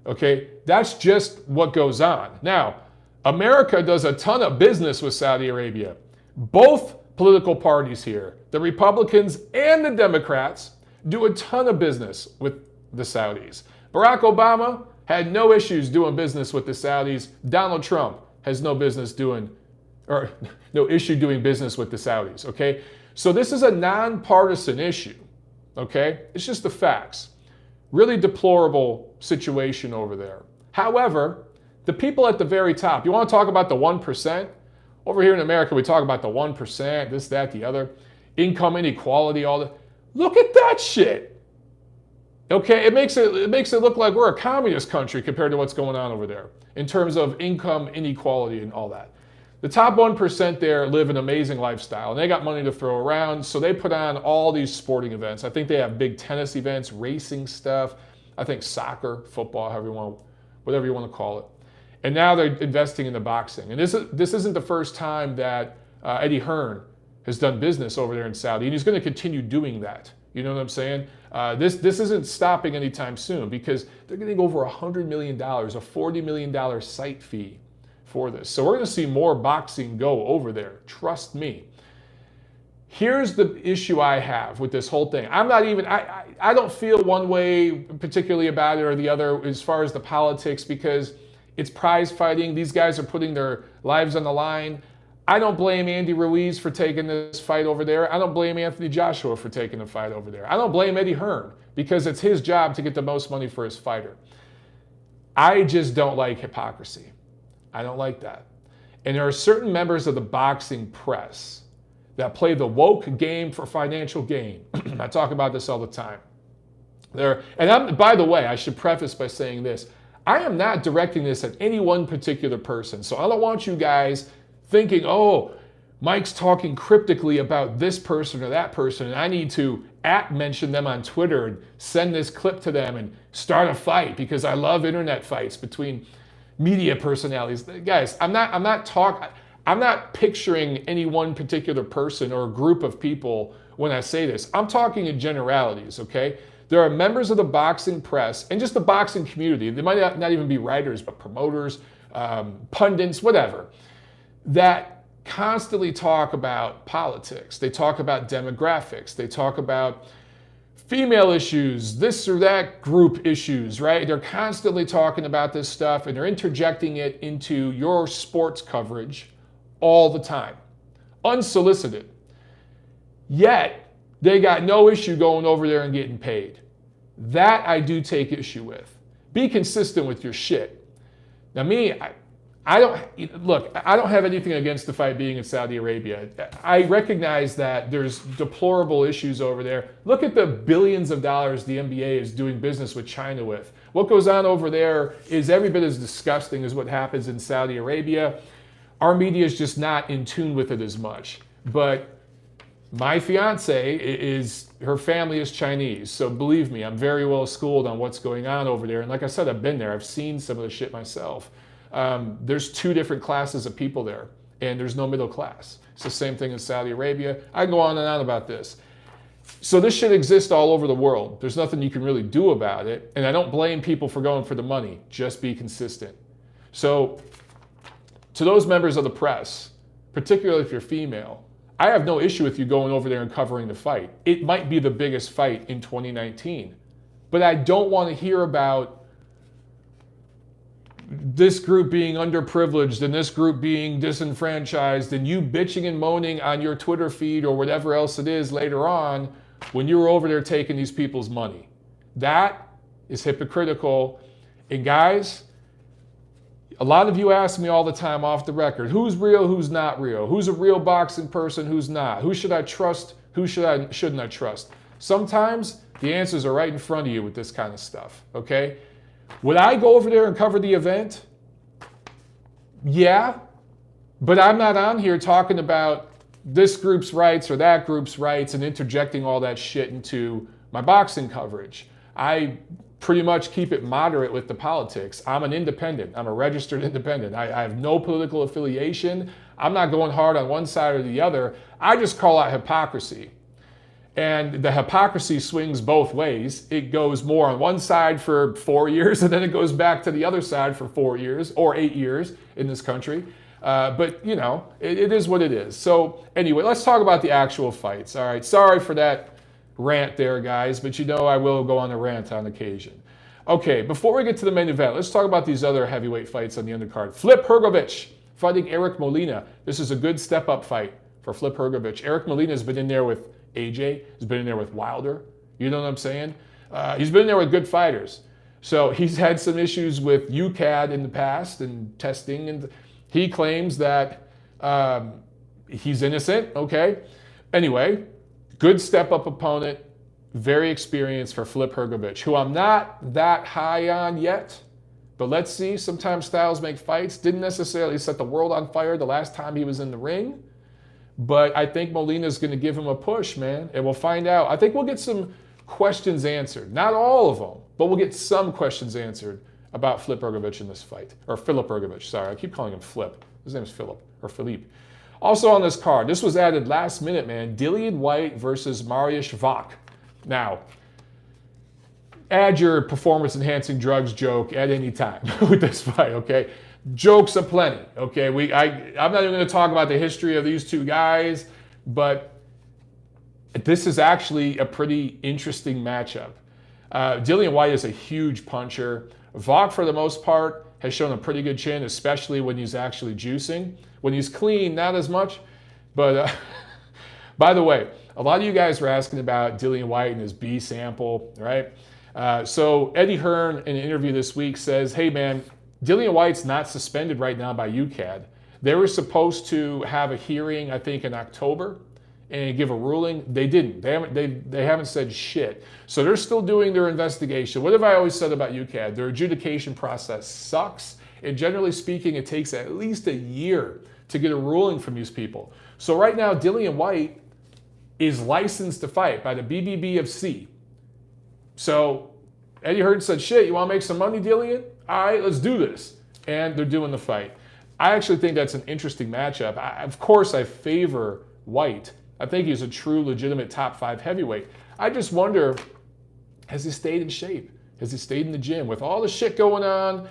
Okay? That's just what goes on. Now, America does a ton of business with Saudi Arabia. Both political parties here, the Republicans and the Democrats, do a ton of business with the Saudis. Barack Obama had no issues doing business with the Saudis. Donald Trump has no issue doing business with the Saudis, okay? So this is a nonpartisan issue, okay? It's just the facts. Really deplorable situation over there. However, the people at the very top, you want to talk about the 1%? Over here in America, we talk about the 1%, this, that, the other, income inequality, all that. Look at that shit. Okay, it makes it look like we're a communist country compared to what's going on over there in terms of income inequality and all that. The top 1% there live an amazing lifestyle, and they got money to throw around, so they put on all these sporting events. I think they have big tennis events, racing stuff, I think soccer, football, whatever you want to call it. And now they're investing in the boxing. And this isn't the first time that Eddie Hearn has done business over there in Saudi, and he's going to continue doing that. You know what I'm saying? This isn't stopping anytime soon because they're getting over $100 million, a $40 million site fee for this. So we're going to see more boxing go over there. Trust me. Here's the issue I have with this whole thing. I don't feel one way particularly about it or the other as far as the politics because it's prize fighting. These guys are putting their lives on the line. I don't blame Andy Ruiz for taking this fight over there. I don't blame Anthony Joshua for taking the fight over there. I don't blame Eddie Hearn because it's his job to get the most money for his fighter. I just don't like hypocrisy. I don't like that. And there are certain members of the boxing press that play the woke game for financial gain. I talk about this all the time. By the way, I should preface by saying this. I am not directing this at any one particular person. So I don't want you guys thinking, oh, Mike's talking cryptically about this person or that person, and I need to mention them on Twitter and send this clip to them and start a fight because I love internet fights between media personalities. Guys, I'm not picturing any one particular person or group of people when I say this. I'm talking in generalities, okay? There are members of the boxing press and just the boxing community. They might not even be writers, but promoters, pundits, whatever, that constantly talk about politics. They talk about demographics. They talk about female issues, this or that group issues, right? They're constantly talking about this stuff and they're interjecting it into your sports coverage all the time, unsolicited. Yet, they got no issue going over there and getting paid. That I do take issue with. Be consistent with your shit. Now me, I don't have anything against the fight being in Saudi Arabia. I recognize that there's deplorable issues over there. Look at the billions of dollars the NBA is doing business with China with. What goes on over there is every bit as disgusting as what happens in Saudi Arabia. Our media is just not in tune with it as much. But my fiance her family is Chinese. So believe me, I'm very well schooled on what's going on over there. And like I said, I've been there. I've seen some of the shit myself. There's two different classes of people there, and there's no middle class. It's the same thing in Saudi Arabia. I can go on and on about this. So this shit exists all over the world. There's nothing you can really do about it, and I don't blame people for going for the money. Just be consistent. So to those members of the press, particularly if you're female, I have no issue with you going over there and covering the fight. It might be the biggest fight in 2019. But I don't want to hear about this group being underprivileged and this group being disenfranchised and you bitching and moaning on your Twitter feed or whatever else it is later on when you were over there taking these people's money. That is hypocritical. And guys, a lot of you ask me all the time off the record, who's real, who's not real? Who's a real boxing person, who's not? Who should I trust, who shouldn't I trust? Sometimes the answers are right in front of you with this kind of stuff, okay? Would I go over there and cover the event? Yeah, but I'm not on here talking about this group's rights or that group's rights and interjecting all that shit into my boxing coverage. I pretty much keep it moderate with the politics. I'm an independent. I'm a registered independent. I have no political affiliation. I'm not going hard on one side or the other. I just call out hypocrisy. And the hypocrisy swings both ways. It goes more on one side for 4 years, and then it goes back to the other side for 4 years, or 8 years in this country. But, you know, it is what it is. So anyway, let's talk about the actual fights. All right, sorry for that rant there, guys, but you know I will go on a rant on occasion. Okay, before we get to the main event, let's talk about these other heavyweight fights on the undercard. Flip Hrgovic fighting Eric Molina. This is a good step-up fight for Flip Hrgovic. Eric Molina has been in there with AJ, he's been in there with Wilder. You know what I'm saying? He's been in there with good fighters. So he's had some issues with UCAD in the past and testing, and he claims that he's innocent, okay? Anyway, good step-up opponent, very experienced for Flip Hrgovic, who I'm not that high on yet, but let's see. Sometimes styles make fights. Didn't necessarily set the world on fire the last time he was in the ring, but I think Molina's going to give him a push, man, and we'll find out. I think we'll get some questions answered. Not all of them, but we'll get some questions answered about Flip Hrgovic in this fight. Or Filip Hrgovic, sorry. I keep calling him Flip. His name is Philip, or Philippe. Also on this card, this was added last minute, man. Dillian Whyte versus Mariusz Wach. Now, add your performance-enhancing drugs joke at any time with this fight, okay? Jokes aplenty, okay? I'm not even going to talk about the history of these two guys, but this is actually a pretty interesting matchup. Dillian Whyte is a huge puncher. Wach, for the most part, has shown a pretty good chin, especially when he's actually juicing. When he's clean, not as much. But by the way, a lot of you guys were asking about Dillian Whyte and his B sample, right? So Eddie Hearn, in an interview this week, says, hey, man, Dillian Whyte's not suspended right now by UCAD. They were supposed to have a hearing, I think, in October and give a ruling. They didn't. They haven't said shit. So they're still doing their investigation. What have I always said about UCAD? Their adjudication process sucks. And generally speaking, it takes at least a year to get a ruling from these people. So right now, Dillian Whyte is licensed to fight by the BBBFC. So Eddie Hearn said, shit, you want to make some money, Dillian? All right, let's do this. And they're doing the fight. I actually think that's an interesting matchup. Of course, I favor Whyte. I think he's a true, legitimate top 5 heavyweight. I just wonder, has he stayed in shape? Has he stayed in the gym? With all the shit going on,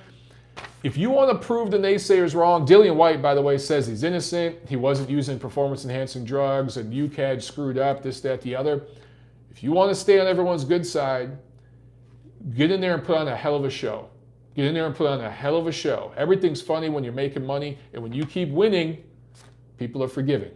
if you want to prove the naysayers wrong, Dillian Whyte, by the way, says he's innocent. He wasn't using performance-enhancing drugs, and UCAD screwed up, this, that, the other. If you want to stay on everyone's good side, get in there and put on a hell of a show. Get in there and put on a hell of a show. Everything's funny when you're making money, and when you keep winning, people are forgiving.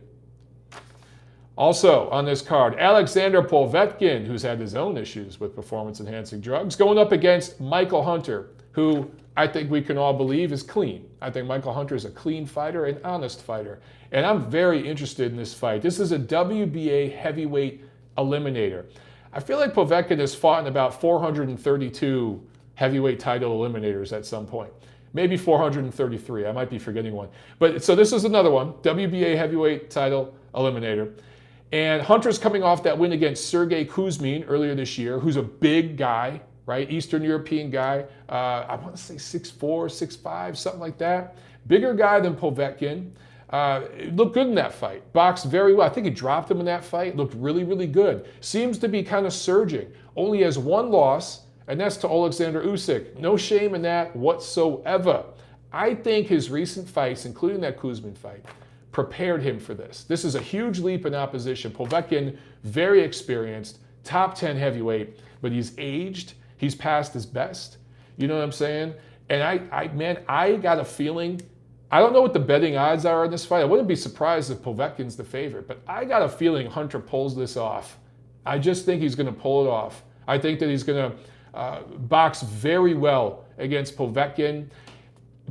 Also on this card, Alexander Povetkin, who's had his own issues with performance-enhancing drugs, going up against Michael Hunter, who I think we can all believe is clean. I think Michael Hunter is a clean fighter, an honest fighter. And I'm very interested in this fight. This is a WBA heavyweight eliminator. I feel like Povetkin has fought in about 432 heavyweight title eliminators at some point. Maybe 433. I might be forgetting one. But so this is another one, WBA heavyweight title eliminator. And Hunter's coming off that win against Sergey Kuzmin earlier this year, who's a big guy, right? Eastern European guy. I want to say 6'4", 6'5", something like that. Bigger guy than Povetkin. Looked good in that fight. Boxed very well. I think he dropped him in that fight. Looked really, really good. Seems to be kind of surging. Only has one loss, and that's to Alexander Usyk. No shame in that whatsoever. I think his recent fights, including that Kuzmin fight, prepared him for this. This is a huge leap in opposition. Povetkin, very experienced, top 10 heavyweight, but he's aged. He's past his best. You know what I'm saying? And I got a feeling, I don't know what the betting odds are in this fight. I wouldn't be surprised if Povetkin's the favorite, but I got a feeling Hunter pulls this off. I just think he's going to pull it off. I think that he's going to box very well against Povetkin.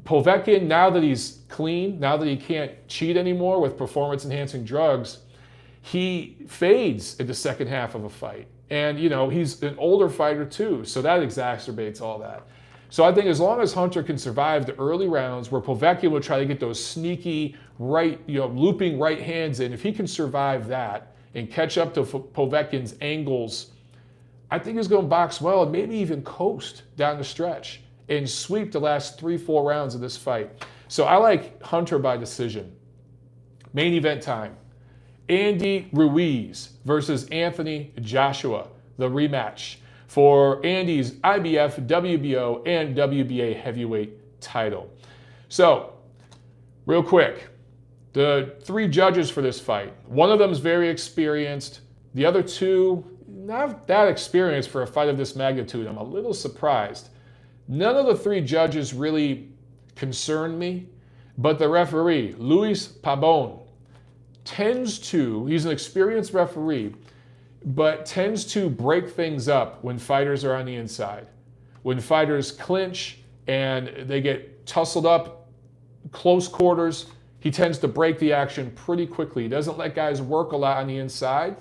Povetkin, now that he's clean, now that he can't cheat anymore with performance-enhancing drugs, he fades in the second half of a fight. And, you know, he's an older fighter too, so that exacerbates all that. So I think as long as Hunter can survive the early rounds where Povetkin will try to get those sneaky right, you know, looping right hands in, if he can survive that and catch up to Povetkin's angles, I think he's going to box well and maybe even coast down the stretch and sweep the last 3-4 rounds of this fight. So I like Hunter by decision. Main event time. Andy Ruiz versus Anthony Joshua, the rematch for Andy's IBF, WBO, and WBA heavyweight title. So, real quick, the 3 judges for this fight. One of them is very experienced. The other 2, not that experienced for a fight of this magnitude. I'm a little surprised. None of the 3 judges really concern me, but the referee, Luis Pabon, tends to, he's an experienced referee, but tends to break things up when fighters are on the inside. When fighters clinch and they get tussled up, close quarters, he tends to break the action pretty quickly. He doesn't let guys work a lot on the inside,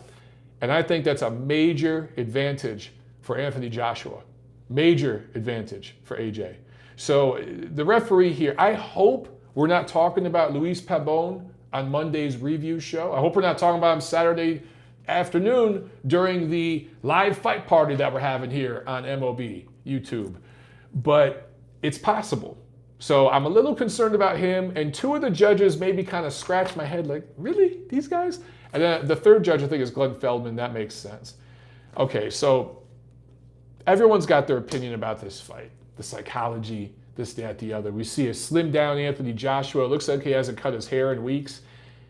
and I think that's a major advantage for Anthony Joshua. Major advantage for AJ. So the referee here, I hope we're not talking about Luis Pabon on Monday's review show. I hope we're not talking about him Saturday afternoon during the live fight party that we're having here on MOB YouTube. But it's possible. So I'm a little concerned about him, and 2 of the judges maybe kind of scratch my head like, really? These guys? And then the 3rd judge I think is Glenn Feldman. That makes sense. Okay, so everyone's got their opinion about this fight. The psychology, this, that, the other. We see a slimmed down Anthony Joshua. It looks like he hasn't cut his hair in weeks.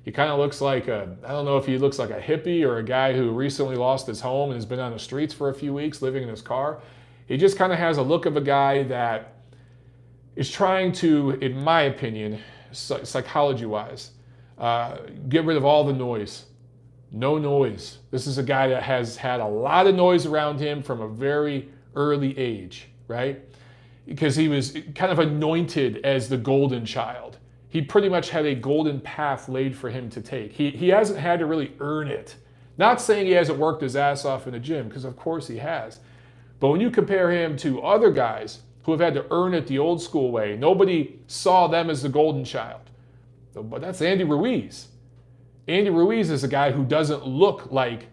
He kind of looks like I don't know if he looks like a hippie or a guy who recently lost his home and has been on the streets for a few weeks living in his car. He just kind of has a look of a guy that is trying to, in my opinion, psychology-wise, get rid of all the noise. No noise. This is a guy that has had a lot of noise around him from a very early age, right? Because he was kind of anointed as the golden child. He pretty much had a golden path laid for him to take. He hasn't had to really earn it. Not saying he hasn't worked his ass off in the gym, because of course he has. But when you compare him to other guys who have had to earn it the old school way, nobody saw them as the golden child. But that's Andy Ruiz. Andy Ruiz is a guy who doesn't look like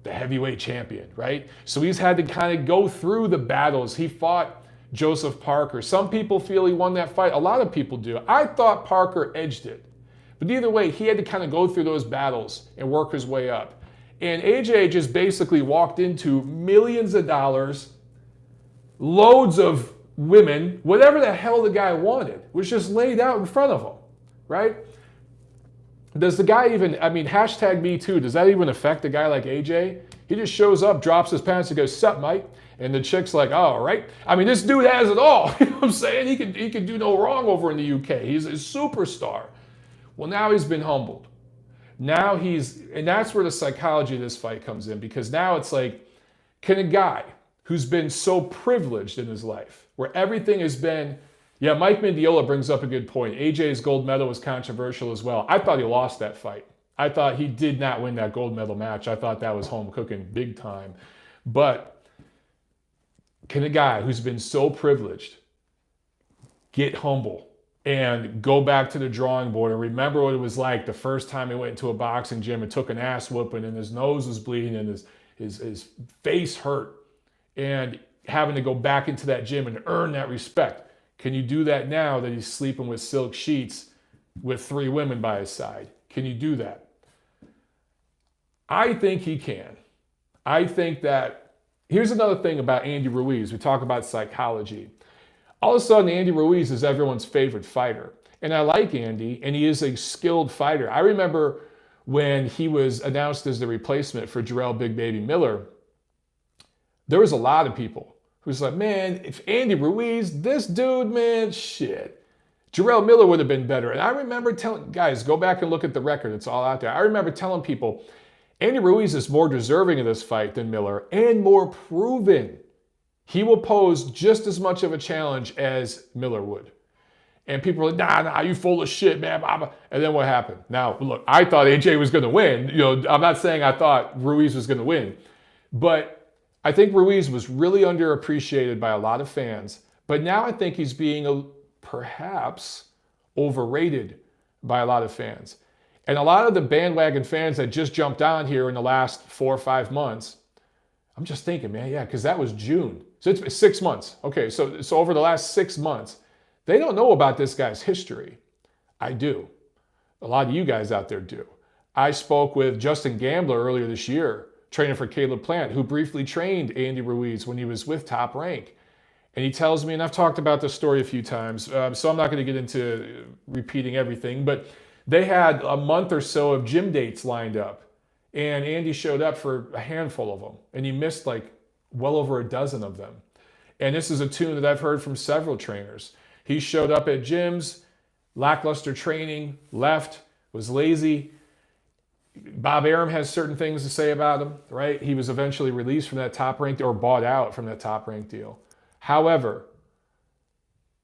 the heavyweight champion, right? So he's had to kind of go through the battles. He fought Joseph Parker. Some people feel he won that fight. A lot of people do. I thought Parker edged it. But either way, he had to kind of go through those battles and work his way up. And AJ just basically walked into millions of dollars, loads of women, whatever the hell the guy wanted was just laid out in front of him, right? Does the guy even, I mean, hashtag me too, does that even affect a guy like AJ? He just shows up, drops his pants and goes, "Sup, Mike?" And the chick's like, "Oh, all right." I mean, this dude has it all. You know what I'm saying? He can do no wrong over in the UK. He's a superstar. Well, now he's been humbled. Now and that's where the psychology of this fight comes in, because now it's like, can a guy who's been so privileged in his life, where everything has been, yeah, Mike Mendiola brings up a good point. AJ's gold medal was controversial as well. I thought he lost that fight. I thought he did not win that gold medal match. I thought that was home cooking big time. But can a guy who's been so privileged get humble and go back to the drawing board and remember what it was like the first time he went into a boxing gym and took an ass whooping and his nose was bleeding and his face hurt, and having to go back into that gym and earn that respect? Can you do that now that he's sleeping with silk sheets with 3 women by his side? Can you do that? I think he can. I think that, here's another thing about Andy Ruiz. We talk about psychology. All of a sudden, Andy Ruiz is everyone's favorite fighter. And I like Andy, and he is a skilled fighter. I remember when he was announced as the replacement for Jarrell Big Baby Miller, there was a lot of people who was like, man, if Andy Ruiz, this dude, man, shit. Jarrell Miller would have been better. And I remember telling, guys, go back and look at the record. It's all out there. I remember telling people, Andy Ruiz is more deserving of this fight than Miller and more proven. He will pose just as much of a challenge as Miller would. And people were like, nah, you full of shit, man. And then what happened? Now, look, I thought AJ was going to win. I'm not saying I thought Ruiz was going to win. But I think Ruiz was really underappreciated by a lot of fans. But now I think he's being perhaps overrated by a lot of fans. And a lot of the bandwagon fans that just jumped on here in the last 4 or 5 months, I'm just thinking, man, yeah, because that was June. So it's 6 months. Okay, so over the last 6 months, they don't know about this guy's history. I do. A lot of you guys out there do. I spoke with Justin Gambler earlier this year, training for Caleb Plant, who briefly trained Andy Ruiz when he was with Top Rank. And he tells me, and I've talked about this story a few times, so I'm not going to get into repeating everything, but they had a month or so of gym dates lined up. And Andy showed up for a handful of them. And he missed like well over a dozen of them. And this is a tune that I've heard from several trainers. He showed up at gyms, lackluster training, left, was lazy. Bob Arum has certain things to say about him, right? He was eventually released from that Top Rank or bought out from that Top Rank deal. However,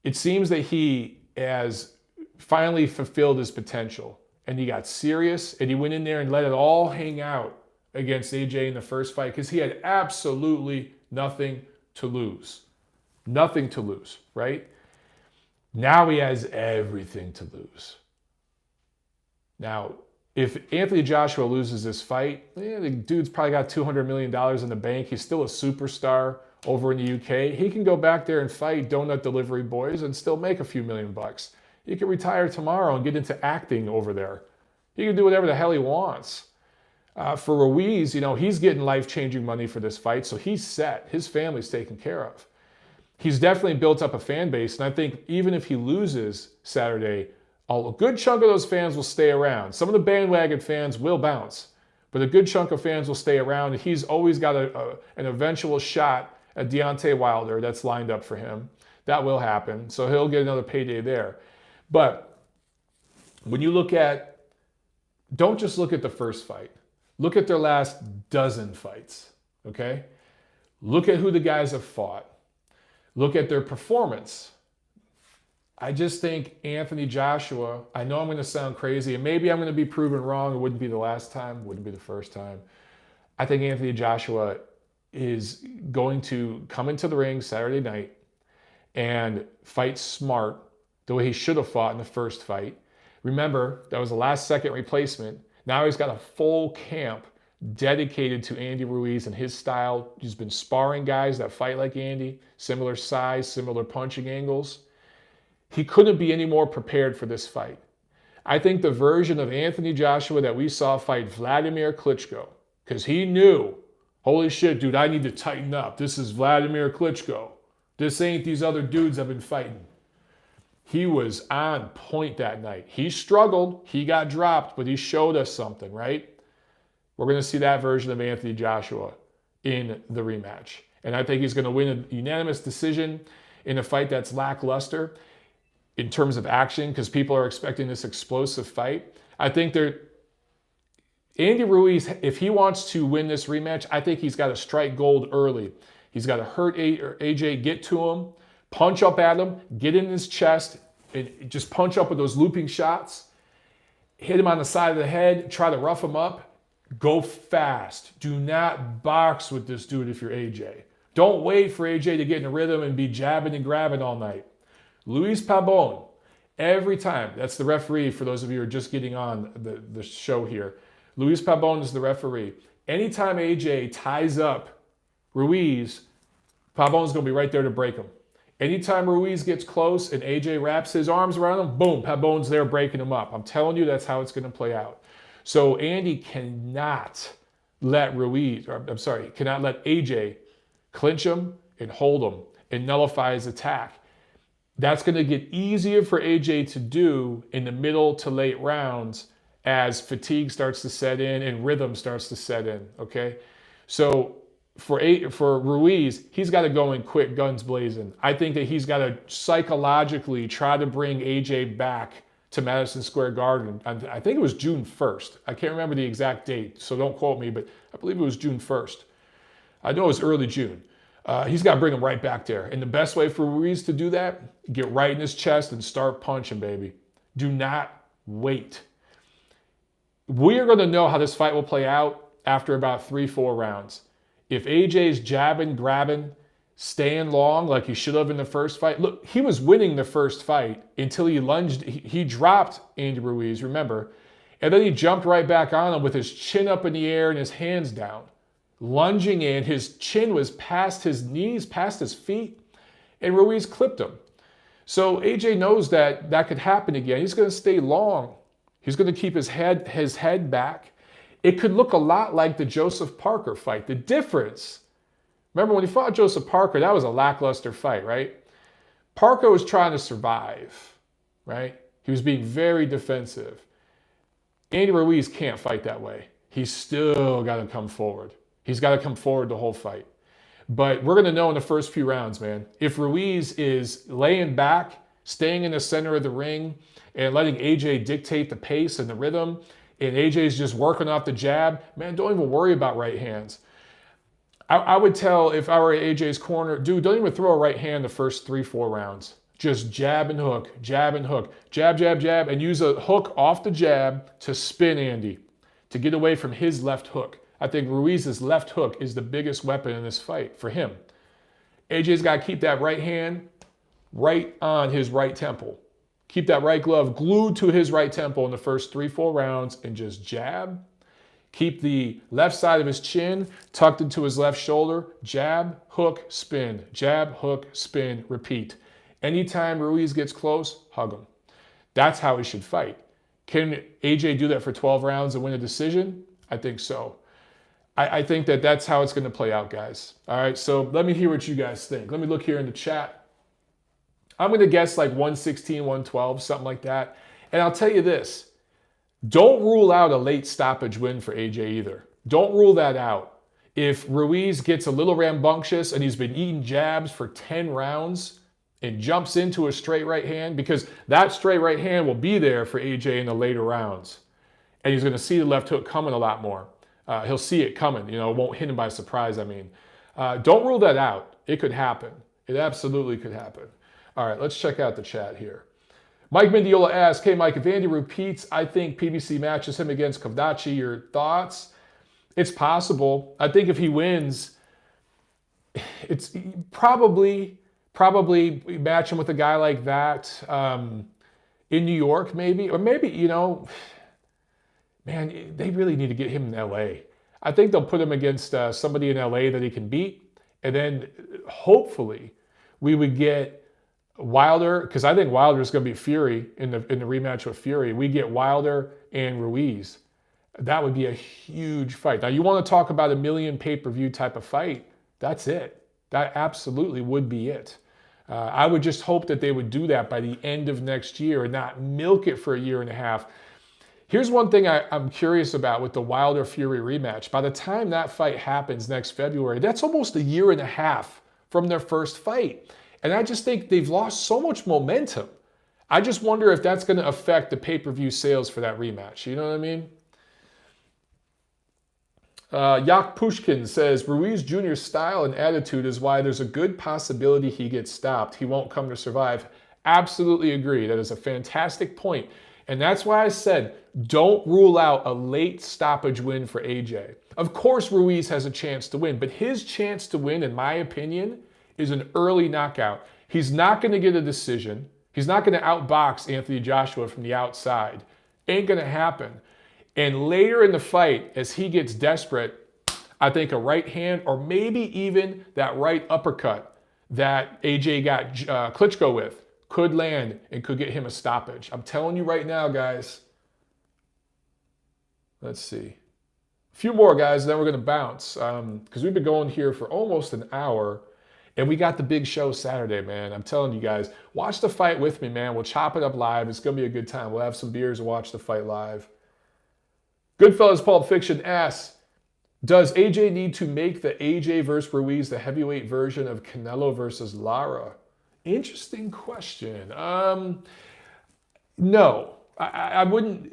it seems that he has finally fulfilled his potential, and he got serious, and he went in there and let it all hang out against AJ in the first fight because he had absolutely nothing to lose. Nothing to lose, right? Now he has everything to lose. Now, if Anthony Joshua loses this fight, the dude's probably got $200 million in the bank. He's still a superstar over in the UK. He can go back there and fight donut delivery boys and still make a few million bucks. He can retire tomorrow and get into acting over there. He can do whatever the hell he wants. For Ruiz, he's getting life-changing money for this fight, so he's set. His family's taken care of. He's definitely built up a fan base, and I think even if he loses Saturday, a good chunk of those fans will stay around. Some of the bandwagon fans will bounce, but a good chunk of fans will stay around, and he's always got an eventual shot at Deontay Wilder that's lined up for him. That will happen, so he'll get another payday there. But when you don't just look at the first fight. Look at their last dozen fights, okay? Look at who the guys have fought. Look at their performance. I just think Anthony Joshua, I know I'm going to sound crazy, and maybe I'm going to be proven wrong. It wouldn't be the last time, wouldn't be the first time. I think Anthony Joshua is going to come into the ring Saturday night and fight smart the way he should have fought in the first fight. Remember, that was a last-second replacement. Now he's got a full camp dedicated to Andy Ruiz and his style. He's been sparring guys that fight like Andy, similar size, similar punching angles. He couldn't be any more prepared for this fight. I think the version of Anthony Joshua that we saw fight Vladimir Klitschko, because he knew, holy shit, dude, I need to tighten up. This is Vladimir Klitschko. This ain't these other dudes I've been fighting. He was on point that night. He struggled, he got dropped, but he showed us something, right? We're going to see that version of Anthony Joshua in the rematch. And I think he's going to win a unanimous decision in a fight that's lackluster in terms of action because people are expecting this explosive fight. I think Andy Ruiz, if he wants to win this rematch, I think he's got to strike gold early. He's got to hurt AJ, get to him, punch up at him, get in his chest, and just punch up with those looping shots, hit him on the side of the head, try to rough him up. Go fast. Do not box with this dude if you're AJ. Don't wait for AJ to get in a rhythm and be jabbing and grabbing all night. Luis Pabon, every time, that's the referee for those of you who are just getting on the show here. Luis Pabon is the referee. Anytime AJ ties up Ruiz, Pabon's going to be right there to break him. Anytime Ruiz gets close and AJ wraps his arms around him, boom, Pabon's there breaking him up. I'm telling you, that's how it's going to play out. So Andy cannot let cannot let AJ clinch him and hold him and nullify his attack. That's going to get easier for AJ to do in the middle to late rounds as fatigue starts to set in and rhythm starts to set in, okay? So for Ruiz, he's got to go in quick, guns blazing. I think that he's got to psychologically try to bring AJ back to Madison Square Garden. I think it was June 1st. I can't remember the exact date, so don't quote me, but I believe it was June 1st. I know it was early June. He's got to bring him right back there. And the best way for Ruiz to do that, get right in his chest and start punching, baby. Do not wait. We are going to know how this fight will play out after about 3-4 rounds. If AJ's jabbing, grabbing, staying long like he should have in the first fight. Look, he was winning the first fight until he lunged. He dropped Andy Ruiz, remember. And then he jumped right back on him with his chin up in the air and his hands down. Lunging in, his chin was past his knees, past his feet, and Ruiz clipped him. So AJ knows that that could happen again. He's going to stay long. He's going to keep his head back. It could look a lot like the Joseph Parker fight. The difference, remember when he fought Joseph Parker, that was a lackluster fight, right? Parker was trying to survive, right? He was being very defensive. Andy Ruiz can't fight that way. He's still got to come forward. He's got to come forward the whole fight. But we're going to know in the first few rounds, man. If Ruiz is laying back, staying in the center of the ring, and letting AJ dictate the pace and the rhythm, and AJ's just working off the jab, man, don't even worry about right hands. I would tell, if I were AJ's corner, dude, don't even throw a right hand the first 3-4 rounds. Just jab and hook, jab and hook, jab, jab, jab, and use a hook off the jab to spin Andy, to get away from his left hook. I think Ruiz's left hook is the biggest weapon in this fight for him. AJ's got to keep that right hand right on his right temple. Keep that right glove glued to his right temple in the first 3-4 rounds and just jab. Keep the left side of his chin tucked into his left shoulder. Jab, hook, spin. Jab, hook, spin, repeat. Anytime Ruiz gets close, hug him. That's how he should fight. Can AJ do that for 12 rounds and win a decision? I think so. I think that that's how it's going to play out, guys. All right, so let me hear what you guys think. Let me look here in the chat. I'm going to guess like 116, 112, something like that. And I'll tell you this. Don't rule out a late stoppage win for AJ either. Don't rule that out. If Ruiz gets a little rambunctious and he's been eating jabs for 10 rounds and jumps into a straight right hand, because that straight right hand will be there for AJ in the later rounds. And he's going to see the left hook coming a lot more. He'll see it coming. You know, it won't hit him by surprise, I mean. Don't rule that out. It could happen. It absolutely could happen. All right, let's check out the chat here. Mike Mendiola asks, hey, Mike, if Andy repeats, I think PBC matches him against Kovdachi. Your thoughts? It's possible. I think if he wins, it's probably match him with a guy like that in New York, maybe. Or maybe, you know, man, they really need to get him in L.A. I think they'll put him against somebody in L.A. that he can beat. And then hopefully we would get Wilder, because I think Wilder is going to be Fury in the rematch with Fury. We get Wilder and Ruiz. That would be a huge fight. Now, you want to talk about a million pay-per-view type of fight, that's it. That absolutely would be it. I would just hope that they would do that by the end of next year and not milk it for a year and a half. Here's one thing I'm curious about with the Wilder-Fury rematch. By the time that fight happens next February, that's almost a year and a half from their first fight. And I just think they've lost so much momentum. I just wonder if that's going to affect the pay-per-view sales for that rematch. You know what I mean? Yak Pushkin says, Ruiz Jr.'s style and attitude is why there's a good possibility he gets stopped. He won't come to survive. Absolutely agree. That is a fantastic point. And that's why I said, don't rule out a late stoppage win for AJ. Of course, Ruiz has a chance to win, but his chance to win, in my opinion, is an early knockout. He's not going to get a decision. He's not going to outbox Anthony Joshua from the outside. Ain't going to happen. And later in the fight, as he gets desperate, I think a right hand or maybe even that right uppercut that AJ got Klitschko with could land and could get him a stoppage. I'm telling you right now, guys. Let's see. A few more, guys, then we're going to bounce because we've been going here for almost an hour. And we got the big show Saturday, man. I'm telling you guys, watch the fight with me, man. We'll chop it up live. It's going to be a good time. We'll have some beers and watch the fight live. Goodfellas Pulp Fiction asks, does AJ need to make the AJ versus Ruiz the heavyweight version of Canelo versus Lara? Interesting question. No, I wouldn't.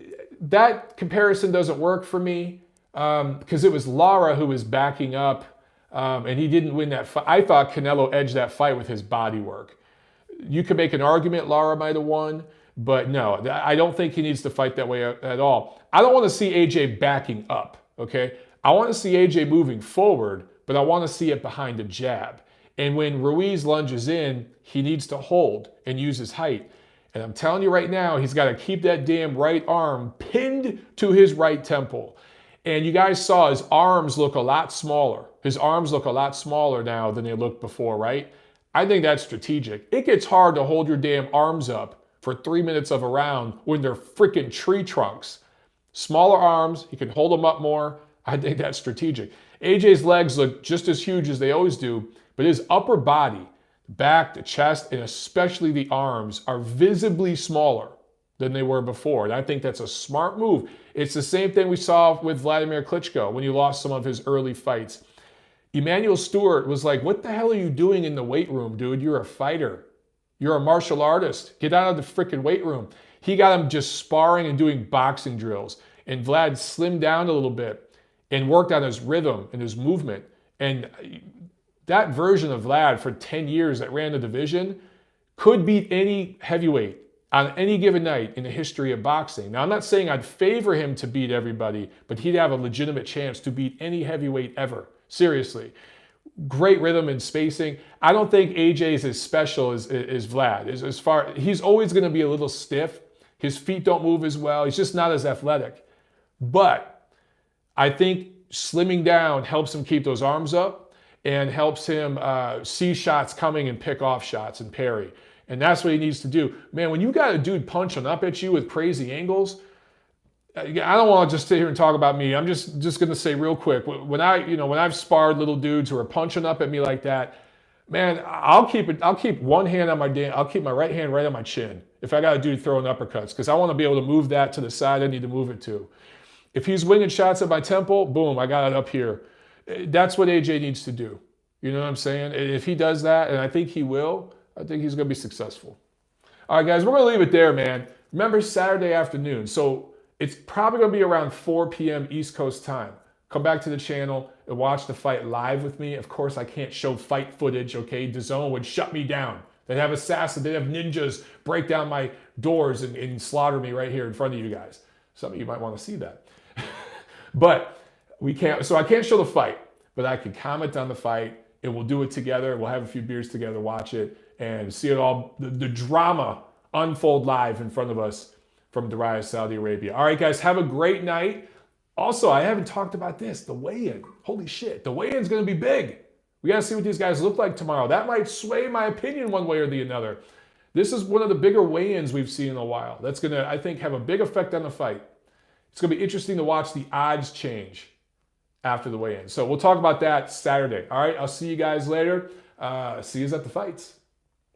That comparison doesn't work for me because it was Lara who was backing up and he didn't win that fight. I thought Canelo edged that fight with his body work. You could make an argument Lara might have won, but no, I don't think he needs to fight that way at all. I don't want to see AJ backing up, okay? I want to see AJ moving forward, but I want to see it behind a jab. And when Ruiz lunges in, he needs to hold and use his height. And I'm telling you right now, he's got to keep that damn right arm pinned to his right temple. And you guys saw his arms look a lot smaller. His arms look a lot smaller now than they looked before, right? I think that's strategic. It gets hard to hold your damn arms up for 3 minutes of a round when they're freaking tree trunks. Smaller arms, he can hold them up more. I think that's strategic. AJ's legs look just as huge as they always do, but his upper body, back, the chest, and especially the arms are visibly smaller than they were before. And I think that's a smart move. It's the same thing we saw with Vladimir Klitschko when he lost some of his early fights. Emmanuel Stewart was like, what the hell are you doing in the weight room, dude? You're a fighter. You're a martial artist. Get out of the freaking weight room. He got him just sparring and doing boxing drills. And Vlad slimmed down a little bit and worked on his rhythm and his movement. And that version of Vlad for 10 years that ran the division could beat any heavyweight on any given night in the history of boxing. Now, I'm not saying I'd favor him to beat everybody, but he'd have a legitimate chance to beat any heavyweight ever. Seriously. Great rhythm and spacing. I don't think AJ is as special as Vlad. He's always going to be a little stiff. His feet don't move as well. He's just not as athletic. But I think slimming down helps him keep those arms up and helps him see shots coming and pick off shots and parry. And that's what he needs to do. Man, when you got a dude punching up at you with crazy angles, I don't want to just sit here and talk about me. I'm just going to say real quick, when I've sparred little dudes who are punching up at me like that, man, I'll keep one hand on I'll keep my right hand right on my chin if I got a dude throwing uppercuts, because I want to be able to move that to the side I need to move it to. If he's winging shots at my temple, boom, I got it up here. That's what AJ needs to do. You know what I'm saying? If he does that, and I think he will, I think he's going to be successful. All right, guys, we're going to leave it there, man. Remember, Saturday afternoon. So it's probably going to be around 4 p.m. East Coast time. Come back to the channel and watch the fight live with me. Of course, I can't show fight footage, okay? DAZN would shut me down. They'd have assassins, they'd have ninjas break down my doors and slaughter me right here in front of you guys. Some of you might want to see that. But we can't, so I can't show the fight, but I can comment on the fight and we'll do it together. We'll have a few beers together, watch it, and see it all, the drama unfold live in front of us from Dubai, Saudi Arabia. All right, guys, have a great night. Also, I haven't talked about this, the weigh-in. Holy shit, the weigh-in's gonna be big. We gotta see what these guys look like tomorrow. That might sway my opinion one way or the other. This is one of the bigger weigh-ins we've seen in a while. That's gonna, I think, have a big effect on the fight. It's gonna be interesting to watch the odds change after the weigh-in. So we'll talk about that Saturday. All right, I'll see you guys later. See you at the fights.